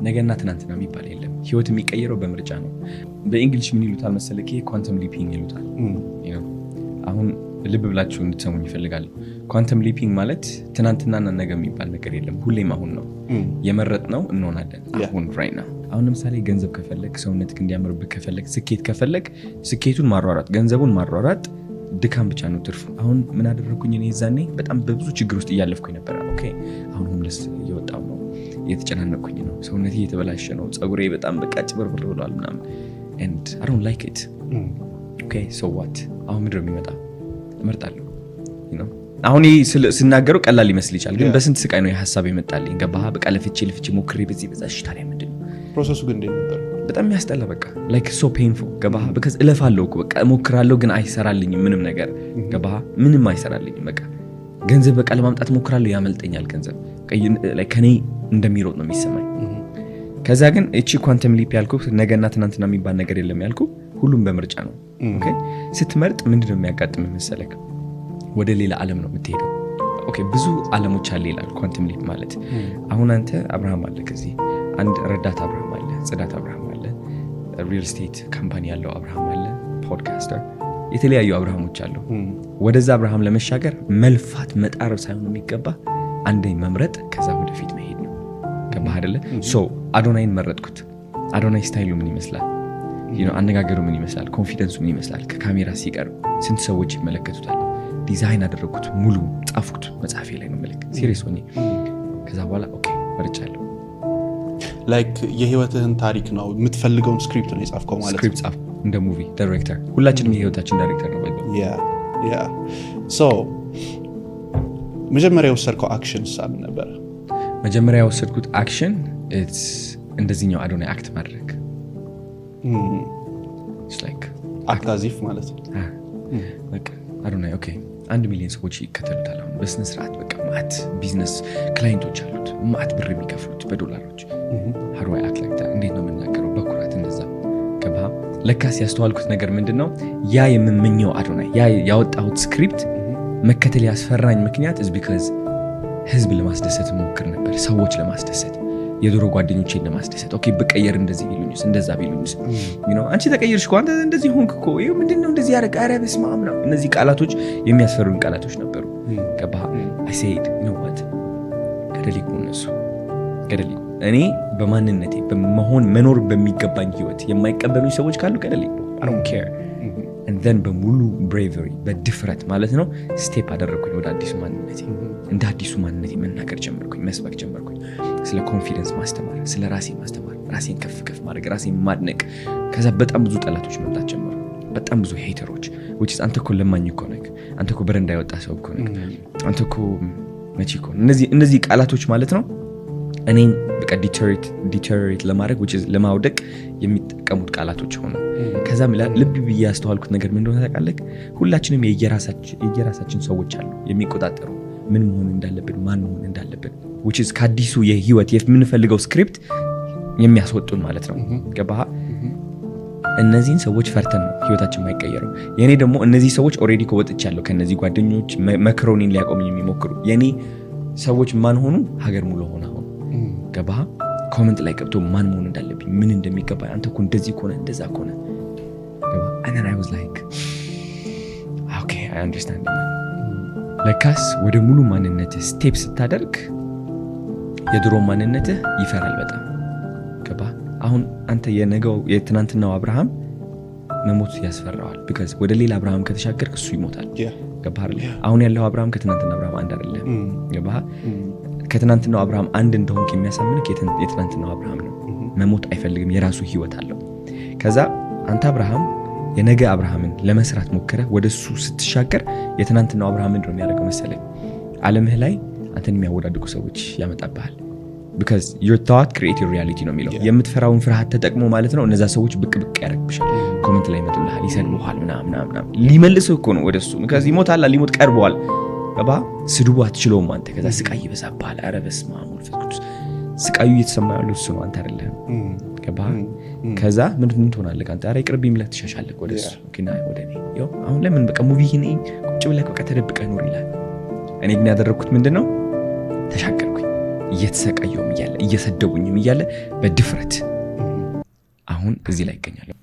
ነገና ትናንትና የሚባል የለም። ህይወት የሚቀየረው በምርጫ ነው። በእንግሊሽ ምን ይሉታል መሰለህ? ኳንተም ሊፒንግ ይሉታል። አሁን ልብ ብላችሁ እንድትሰሙኝ ይፈልጋለሁ። ኳንተም ሊፒንግ ማለት ትናንትናና ነገ የሚባል ነገር የለም። ሁሌም አሁን ነው። የመረጥነው እንሆናለን አሁን right now። አሁን ለምሳሌ ገንዘብ ከፈለግ፣ ሰውነትህ እንዲያምርብህ ከፈለግ፣ ስኬት ከፈለግ ስኬቱን ማሯሯጥ፣ ገንዘቡን ማሯሯጥ ድካም ብቻ ነው ትርፉ። አሁን ምን አደረኩኝ እኔ? ዛኔ በጣም በብዙ ችግር ውስጥ እያለፍኩኝ ነበር። ኦኬ አሁን ሆምለስ እየወጣሁ ነው፣ እየተጨናነኩኝ ነው፣ ሰውነቴ እየተበላሸ ነው፣ ፀጉሬ በጣም በቃ ጭብርብር ብሏል ምናምን and I don't like it. okay so what? አሁን ምንድነው የሚመጣው? እመርጣለሁ። አሁን ስናገረው ቀላል ይመስል ይችላል፣ ግን በስንት ስቃይ ነው የሐሳብ የመጣልኝ። ገባህ? በቃ ለፍቼ ሞክሬ በዚህ በዛሽ። ታዲያ ምንድን ነው ፕሮሰሱ? ግን እንዴት ነበር? በጣም የሚያስጠላ በቃ like so painful። ገባህ? because እለፋለሁ እኮ በቃ እሞክራለሁ፣ ግን አይሰራልኝም ምንም ነገር። ገባህ? ምንም አይሰራልኝም። በቃ ገንዘብ በቃ ለማምጣት እሞክራለሁ፣ ያመልጠኛል ገንዘብ። like ከኔ እንደሚሮጥ ነው የሚሰማኝ። ከዛ ግን እቺ ኳንተም ሊፕ ያልኩት ነገና ትናንትና የሚባል ነገር የለም ያልኩት ሁሉም በምርጫ ነው። ኦኬ ስትመርጥ ምንድነው የሚያጋጥምህ መሰለህ? ወደ ሌላ ዓለም ነው የምትሄደው። ኦኬ ብዙ ዓለሞች አለ ይላል ኳንተም ሊፕ ማለት። አሁን አንተ አብርሃም አለ፣ ከዚህ አንድ ረዳት አብርሃም አለ፣ ጽዳት አብርሃም አለ፣ ሪል ስቴት ካምፓኒ ያለው አብርሃም አለ፣ ፖድካስተር፣ የተለያዩ አብርሃሞች አሉ። ወደዛ አብርሃም ለመሻገር መልፋት መጣር ሳይሆን የሚገባ አንደኝ መምረጥ፣ ከዛ ወደፊት መሄድ ነው። ገባህ አይደለ? ሶ አዶናይን መረጥኩት። አዶናይ ስታይሉ ምን ይመስላል? አነጋገሩ ምን ይመስላል? ኮንፊደንሱ ምን ይመስላል? ከካሜራ ሲቀርብ ስንት ሰዎች ይመለከቱታል? ዲዛይን አደረኩት፣ ሙሉ ጻፍኩት፣ መጽሐፌ ላይ ነው መልክ ሲሪየስ ሆኜ። ከዛ በኋላ ኦኬ መርጫለሁ። ላይክ የህይወትህን ታሪክ ነው የምትፈልገውን ስክሪፕት ነው የጻፍከው ማለት ነው። ስክሪፕት ጻፍ እንደ ሙቪ ዳይሬክተር። ሁላችንም የህይወታችን ዳይሬክተር ነው ባይባል። ያ ሶ መጀመሪያ የወሰድከው አክሽን ሳብ ነበር? መጀመሪያ የወሰድኩት አክሽን እንደዚህኛው አዶናይ አክት ማድረግ አክት አዚፍ ማለት ነው። በቃ አዶናይ ኦኬ 1 ሚሊዮን ሰዎች ይከተሉታል። አሁን በስነ ስርዓት በቃ ማት ቢዝነስ ክላይንቶች አሉት፣ ማት ብር የሚከፍሉት በዶላሮች። ሀርዋይ አክላክታ እንዴት ነው የምናገረው? በኩራት እንደዛ። ገባ? ለካስ ያስተዋልኩት ነገር ምንድነው? ያ የምመኘው አዶናይ ያ ያወጣሁት ስክሪፕት መከተል ያስፈራኝ ምክንያት is because ህዝብ ለማስደሰት ሞክር ነበር፣ ሰዎች ለማስደሰት፣ የድሮ ጓደኞቼን ለማስደሰት። ኦኬ በቀየር እንደዚህ ቢሉኝስ፣ እንደዛ ቢሉኝስ፣ አንቺ ተቀየርሽ እኮ፣ አንተ እንደዚህ ሆንክ እኮ፣ ምንድነው እንደዚህ ያደረገ? ኧረ በስመ አብ ነው። እነዚህ ቃላቶች የሚያስፈሩኝ ቃላቶች ነበሩ። ገባህ? I said you know what ገደሊቁ እነሱ ገደሊቁ። እኔ በማንነቴ መኖር በሚገባኝ ህይወት የማይቀበሉኝ ሰዎች ካሉ ገደሊቁ I don't care and then በሙሉ bravery በድፍረት ማለት ነው ስቴፕ አደረኩኝ ወደ አዲሱ ማንነቴ። እንደ አዲሱ ማንነቴ መናገር ጀመርኩኝ፣ መስበክ ጀመርኩኝ፣ ስለ ኮንፊደንስ ማስተማር፣ ስለ ራሴ ማስተማር፣ ራሴን ከፍ ማድረግ፣ ራሴን ማድነቅ። ከዛ በጣም ብዙ ጠላቶች መምጣት ጀመሩ፣ በጣም ብዙ ሄተሮች which is አንተ እኮ ለማኝ እኮ ነህ፣ አንተ እኮ በረንዳ ያወጣ ሰው እኮ ነህ፣ አንተ እኮ መቼ እኮ። እነዚህ ቃላቶች ማለት ነው እኔን በቃ ዲተሪት ለማድረግ which is ለማውደቅ የሚጠቀሙት ቃላቶች ሆኑ። ከዛ ልብ ብዬ ያስተዋልኩት ነገር ምን እንደሆነ ታውቃለህ? ሁላችንም የየራሳችን ሰዎች አሉ የሚቆጣጠሩ ምን መሆን እንዳለብን፣ ማን መሆን እንዳለብን which is ከአዲሱ የህይወት የምንፈልገው ስክሪፕት የሚያስወጡን ማለት ነው። ገባህ? እነዚህን ሰዎች ፈርተን ነው ህይወታችን የማይቀየረው። የኔ ደግሞ እነዚህ ሰዎች ኦሬዲ ከወጥቻለሁ ከነዚህ ጓደኞች መክሮኒን ሊያቆሙኝ የሚሞክሩ የኔ ሰዎች ማን ሆኑ? ሀገር ሙሉ ሆነ አሁን። ገባህ? ኮሜንት ላይ ገብቶ ማን መሆን እንዳለብኝ፣ ምን እንደሚገባ፣ አንተ እኮ እንደዚህ ከሆነ እንደዛ ከሆነ ገባህ? and then I was like okay I understand now። ለካስ ወደ ሙሉ ማንነትህ ስቴፕ ስታደርግ የድሮ ማንነትህ ይፈራል በጣም። ገባህ? አሁን አንተ የትናንትናው አብርሃም መሞት ያስፈራዋል because ወደ ሌላ አብርሃም ከተሻገርክ እሱ ይሞታል። ገባህ? አሁን ያለው አብርሃም ከትናንትናው አብርሃም አንድ አይደለም። ገባህ? ከትናንትናው አብርሃም አንድ እንደሆንክ የሚያሳምንክ የትናንትናው አብርሃም ነው። መሞት አይፈልግም፣ የራሱ ህይወት አለው። ከዛ አንተ አብርሃም የነገ አብርሃምን ለመስራት ሞክረህ ወደሱ ስትሻገር የትናንትናው አብርሃም ምንድነው የሚያደርገው መሰለህ? ዓለምህ ላይ አንተን የሚያወዳድቁ ሰዎች ያመጣብሃል because your thought create your reality ነው የሚለው። የምትፈራውን ፍርሃት ተጠቅሞ ማለት ነው እነዛ ሰዎች ብቅ ያደርግብሻል። ኮሜንት ላይ ይመጡልሃል፣ ይሰድቡሃል፣ ምናምን ሊመልስህ እኮ ነው ወደሱ because ይሞታል፣ ሊሞት ቀርበዋል። ገባ? ስድቡ አትችለውም አንተ። ከዛ ስቃይ ይበዛብሃል። ኧረ በስመ አብ ወወልድ ወመንፈስ ቅዱስ። ስቃዩ እየተሰማ ያለው እሱ ነው፣ አንተ አይደለህም። ገባ? ከዛ ምን ትሆናለህ አንተ? ኧረ ይቅርብኝ ብለህ ትሸሻለህ ወደሱ። ግን ወደ እኔ ያው አሁን ለምን በቃ ሙቪ ነኝ ቁጭ ብለህ በቃ ተደብቀህ ኖር ይላል። እኔ ግን ያደረኩት ምንድነው? ተሻገርኩኝ። እየተሰቃየውም እያለ እየሰደቡኝም እያለ በድፍረት አሁን እዚህ ላይ ይገኛለሁ።